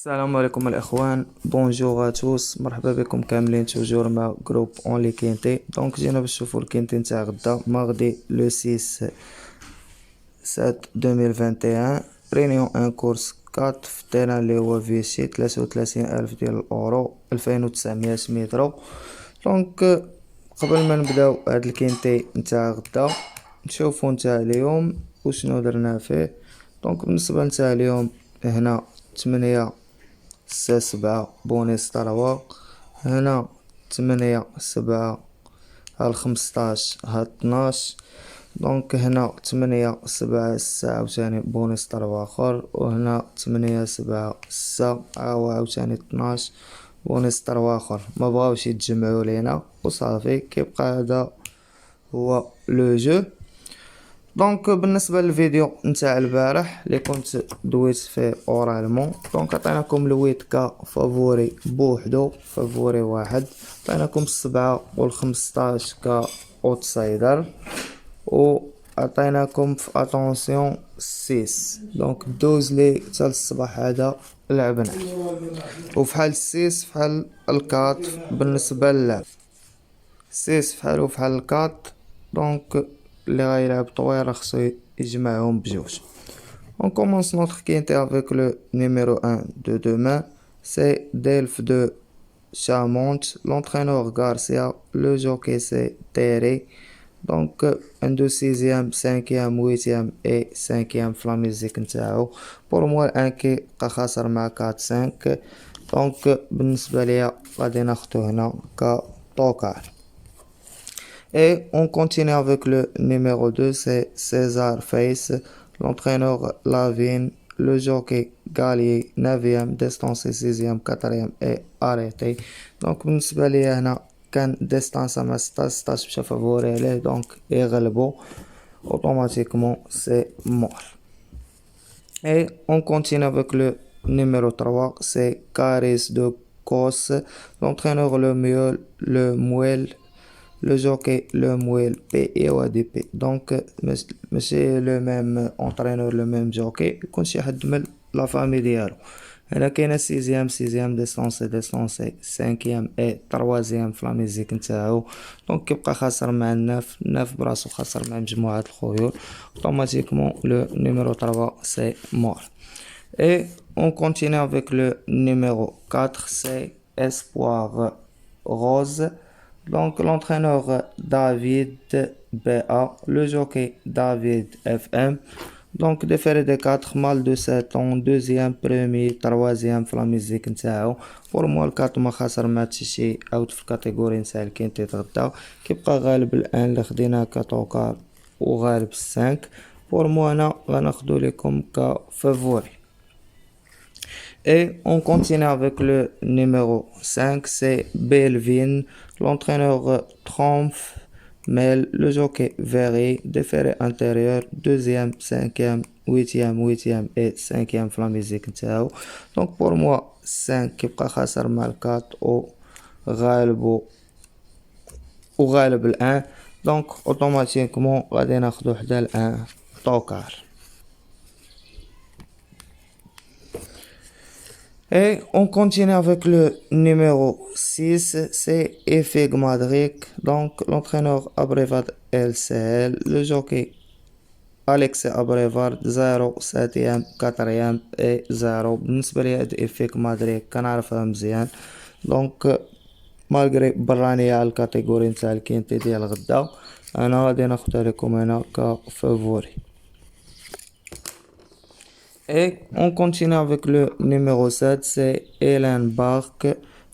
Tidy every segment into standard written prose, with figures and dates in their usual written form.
السلام عليكم الاخوان، بونجور توس، مرحبا بكم كاملين توجور مع جروب اونلي كينتي. دونك جينا باش نشوفو الكينتي نتاع غدا ماغدي لو 6 7 2021 رينيون ان كورس 4 في التيران اللي هو فيشي 33,000 ديال الاورو 2900 متر. دونك قبل ما نبداو هاد الكينتي نتاع غدا نشوفو نتاع اليوم وشنو درنا فيه. دونك بالنسبه نتاع اليوم هنا 8 7 بونيس تروا، هنا 8 7 هال 15 هال 12. دونك هنا 8 7 6 عاوتاني بونيس تروا اخر، وهنا 8 7 6 عاوتاني 12 بونيس تروا اخر. ما بغاوش يتجمعوا لينا وصافي، كيبقى هذا هو لو جو. دونك بالنسبه للفيديو نتاع البارح اللي كنت دويت فيه اورالمون، دونك عطيناكم الويت كا فافوري بوحدو، فافوري واحد، عطيناكم السبعة والخمسطاش كا اوتسايدر، و عطيناكم في اتونسيون 6. دونك الدوز لي حتى الصباح هذا لعبنا، وفحال 6 فحال الكات بالنسبه للعب 6 فحالو فحال الكات. دونك اللي غيلعب طويرة خصو يجمعهم بجوج. On commence notre quinte avec le numéro 1 de demain, c'est Delphes de Chamont, l'entraîneur Garcia, le jockey c'est Terry. Donc un de 6e, 5e, 8e et 5e في la musique نتاعو. Pour moi un كي بقى خاسر مع 4-5، دونك بالنسبة ليا غادي ناخدو هنا كطوكار. Et on continue avec le numéro 2, c'est César Face, l'entraîneur Lavine, le jockey Gallier, 9e, distancé 6e, 4e et arrêté. Donc بالنسبة لي هنا كان ديستانس مع 16 مشى فافوري عليه، دونك يغلبو automatiquement c'est mort. Et on continue avec le numéro 3, c'est Caris de Cos, l'entraîneur le Mouel, le jockey le Mouel P et OADP. Donc ماشي le même entraîneur le même jockey، يكون شي حد من لا فامي ديالو. هنا كاينه 6ème ديستونسي 5ème اي 3ème في لا ميزيك نتاعو. دونك كيبقى خاسر مع الناف براسو، خاسر مع مجموعة الخيول، automatiquement le numéro 3 c'est mort. Et on continue avec le numéro 4, c'est Espoir Rose. Donc l'entraîneur David BA, le jockey David FM. Donc déféré des 4 mâles de 7 ans, 2e, 1er, 3e في la musique نتاعو. pour moi الكات ما خاسر مع شي اوت في الكاتيجوري نتاع الكينتي تغدا، كيبقى غالب الان اللي خديناه كطوكار وغالب 5. pour moi انا غناخدو لكم كفافوري. Et on continue avec le numéro 5, c'est Belvin, l'entraîneur Tromf Mel, le jockey Very, déféré intérieur, 2e, 5e, 8e et 5e في la musique نتاعو. Donc pour moi 5 كيبقى خاسر مع 4 وغالب الان، دونك اوتوماتيكمون غادي ناخدو حدا الان طوكار. Et on continue avec le numéro 6, c'est Efeg Madrik, donc l'entraîneur Abrevad LCL, le jockey Alex Abrevard 0 7e 4e et 0. بالنسبة لي هاد إفيك مادريك كنعرفها مزيان، دونك مالغري برانية على الكاتيجوري نتاع الكينتي ديال غدا، أنا غادي ناخدها لكم هنا كفافوري. Et on continue avec le numéro 7, c'est Hélène Bark,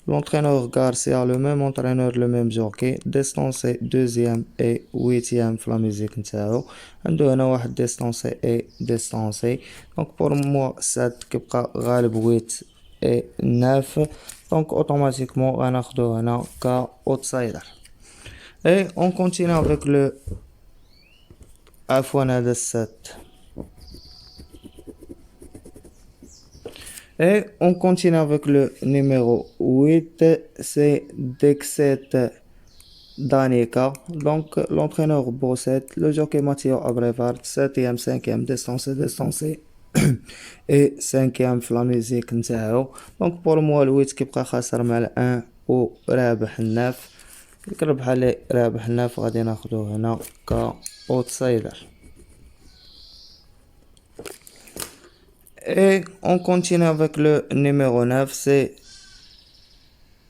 l'entraîneur Garcia, le même entraîneur, le même jockey, distancé 2e et 8e في la musique نتاعو. عنده هنا واحد distancé et distancé. donc pour moi 7 كيبقى غالب 8 et 9، donc automatiquement غناخدو هنا ك outsider. Et on continue avec le عفوا هذا 7. Et on continue avec le numéro 8, c'est Dexet Danica, donc l'entraîneur Bosset, le jockey Matteo Abrevard, 7e, 5e, distancé اي سانكيام في لا ميوزيك نتاعو. دونك بور موا الويت كيبقى خاسر مع الان و رابح الناف. كنربح عليه رابح الناف غادي ناخدوه هنا ك اوتسايدر. Et on continue avec le numéro 9, c'est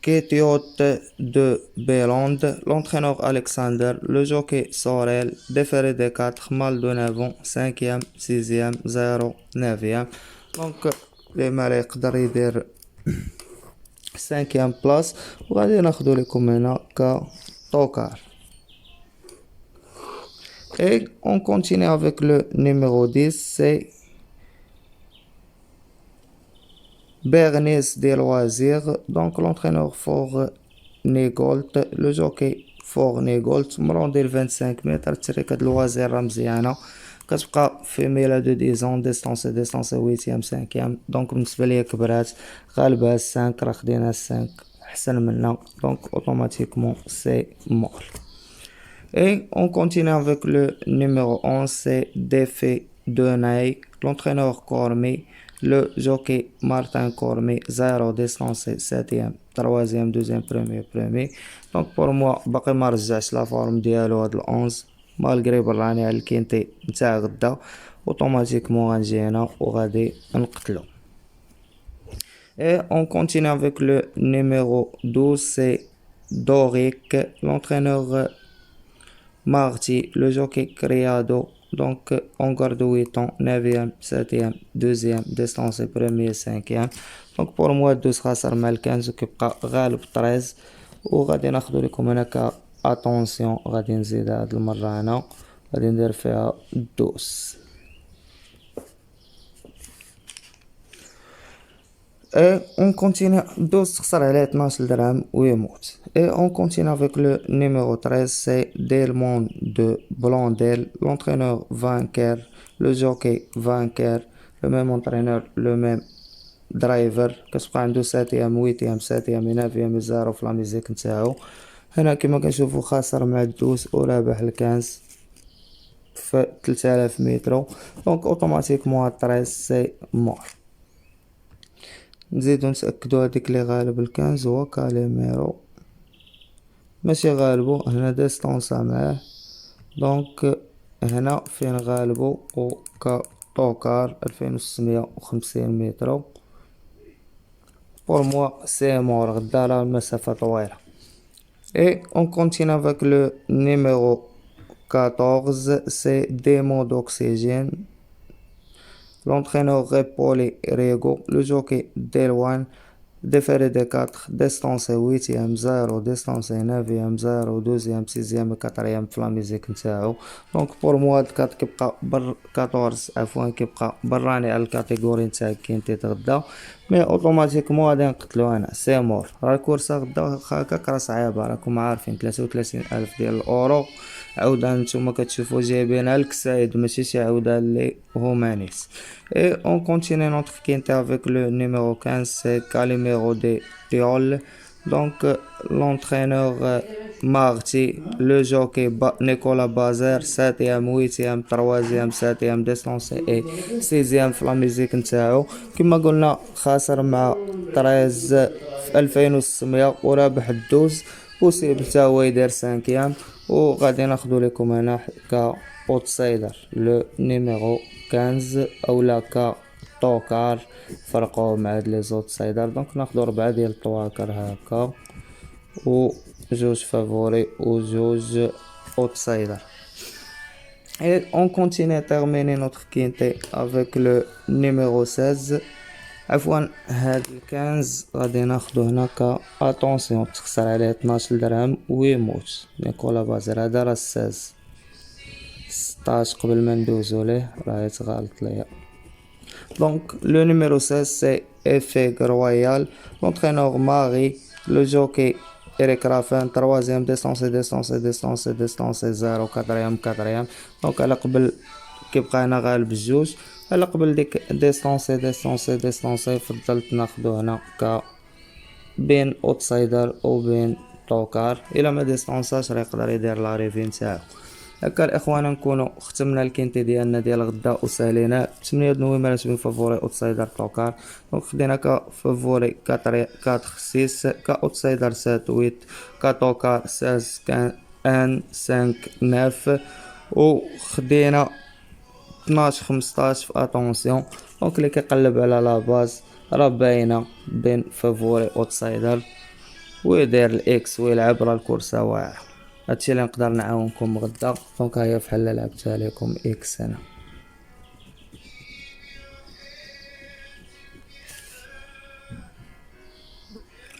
Ketiote de Bélande, l'entraîneur Alexander, le jockey Sorel, déféré des 4, mal de 9 ans, 5e, 6e, 0, 9e. Donc, les malais يقدر يدير 5e place وغادي ناخدو لكم هنا كطوكار. Et on continue avec le numéro 10, c'est Bernice des loisirs, donc l'entraîneur Fort Négolt, le jockey Fort Négolt, مرون 25 متر. التريكة د لوازير راه مزيانة، كتبقى في ميلا دو 10 ans، ديستونسي 8ème 5ème. دونك بالنسبة ليا كبرات غالبها 5، راه خدينا 5 أحسن منا، دونك automatiquement c'est mort. Et on continue avec le numéro 11, c'est Défait de Ney, l'entraîneur Cormier, le jockey Martin Cormier, 0 distancé 7e 3e 2e 1er. Donc pour moi باقي ما رجعش لا فورم ديالو هاد ال11 مالغري براني على الكينتي نتاع غدا، اوتوماتيكمون غنجي هنا وغادي نقتلو. Et on continue avec le numéro 12, c'est Doric, l'entraîneur Marty, le jockey Criado, donc on garde 8 ans, 9e, 7e, 2e, distancé 1er, 5e. donc pour moi 12 خاسر مع 15 وكيبقى غالب 13. وغادي ناخدو لكم هنا ك اتونسيون، غادي نزيد هاد المرة هنا غادي ندير فيها 12. Et on continue, 12 تخسر عليه 12 درهم ويموت. Et on continue avec le numéro 13, c'est Delmont de Blondel, l'entraîneur vainqueur, le jockey vainqueur, le même entraîneur, le même driver. كتبقى عنده 7ème 8ème 7ème 9ème 0 في لا ميزيك نتاعو. هنا كما كنشوفو خاسر مع 12 ورابح 15 في 3000 متر. دونك اوتوماتيكمون 13 سي مور. نزيدو نتأكدو هاديك لي غالب الكنز هو كاليميرو، ماشي غالبو هنا ديستونسا معاه. دونك هنا فين غالبو و كطوكار 2650 متر. بور موا سي مور غدا راه المسافة طويلة. Et on continue avec le numéro 14, c'est Démon d'Oxygène, l'entraîneur Repoli Rego, le jockey Delwan, déféré des 4, distancé 8ème 0, distancé 9ème 0, 2ème 6ème 4ème في لا ميزيك نتاعو. دونك بور موا هاد 4 كيبقى 14 عفوا كيبقى براني على الكاتيجوري نتاع كينتي غدا، مي اوتوماتيكمون غادي نقتلو انا سي مور. راه الكورسا غدا هكاك راه صعيبه، راكم عارفين 33,000 ديال الاورو، عاودة نتوما كتشوفو جايبينها الكسايد ماشي شي عاودة اللي هومانيس. Et on continue notre quintet avec le numéro 15, c'est Calimero de Piole. Donc l'entraîneur Marty, le jockey Nicolas Bazer, 7ème 8ème 3ème 7ème distancé et 6ème في لا ميزيك نتاعو. كما قلنا خاسر مع 13 في 2600 ورابح 12 بوسيبل تا هو يدير 5ème. وغادي ناخدو لكم هنا ك اوتسايدر لو نيميرو 15 اولا ك طوكار فرقوه مع هاد لي زوت سايدر. دونك ناخدو 4 ديال الطواكر هكا و جوج فافوري و جوج اوتسايدر. Et on continue à terminer notre quintet avec le numéro 16. عفوا هاد ال15 غادي ناخدو هنا ك اتونسيون تخسر عليه 12 درهم ويموت. نيكولا بازر هذا راه 16 قبل ما ندوزو ليه راه يتغالط ليا. Donc le numéro 16 c'est Effet Royal, l'entraîneur Marie, le jockey Eric Raffin, 3ème distancé 0 4ème. donc على قبل كيبقى هنا غالب بجوج، على قبل ديك ديستونسي فضلت ناخدو هنا ك بين اوتسايدر او بين طوكار. الا ما ديستونساش راه يقدر يدير لا ريفي نتاعو. هكا الاخوان نكونوا ختمنا الكينتي ديالنا ديال غدا وساليناه 8 نويمر من فافوري اوتسايدر توكار. دونك خدينا كفافوري 4 6 كاوتسايدر 7 8 كتوكار 16 1 5 9 وخدينا 12 15 في اتونسيون. دونك اللي كيقلب على لا باز راه باينه بين فافوري اوتسايدر ويدير الاكس ويلعب، راه الكورسه واعره. هادشي اللي نقدر نعاونكم غدا. دونك هيا فحال لعبتها لكم اكس انا.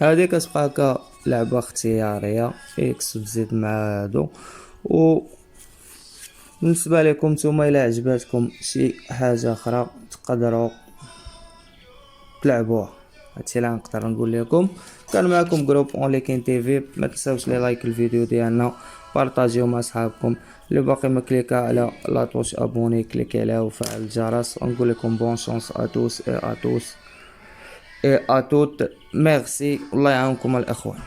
هادي كتبقى هكا لعبه اختياريه اكس وتزيد مع هادو. و بالنسبه لكم نتوما الا عجباتكم شي حاجه اخرى تقدروا تلعبوها. هادشي اللي نقدر نقول لكم. كان معكم جروب اونلي كاين تي في. ما تنساوش لي لايك الفيديو ديالنا، بارطاجيو مع صحابكم. اللي باقي ما كليكا على لا توش ابوني كليكي عليها وفعل الجرس. ونقول لكم بون شانس ا توس اي ا توس اي ا توت. ميرسي والله يعاونكم الاخوان.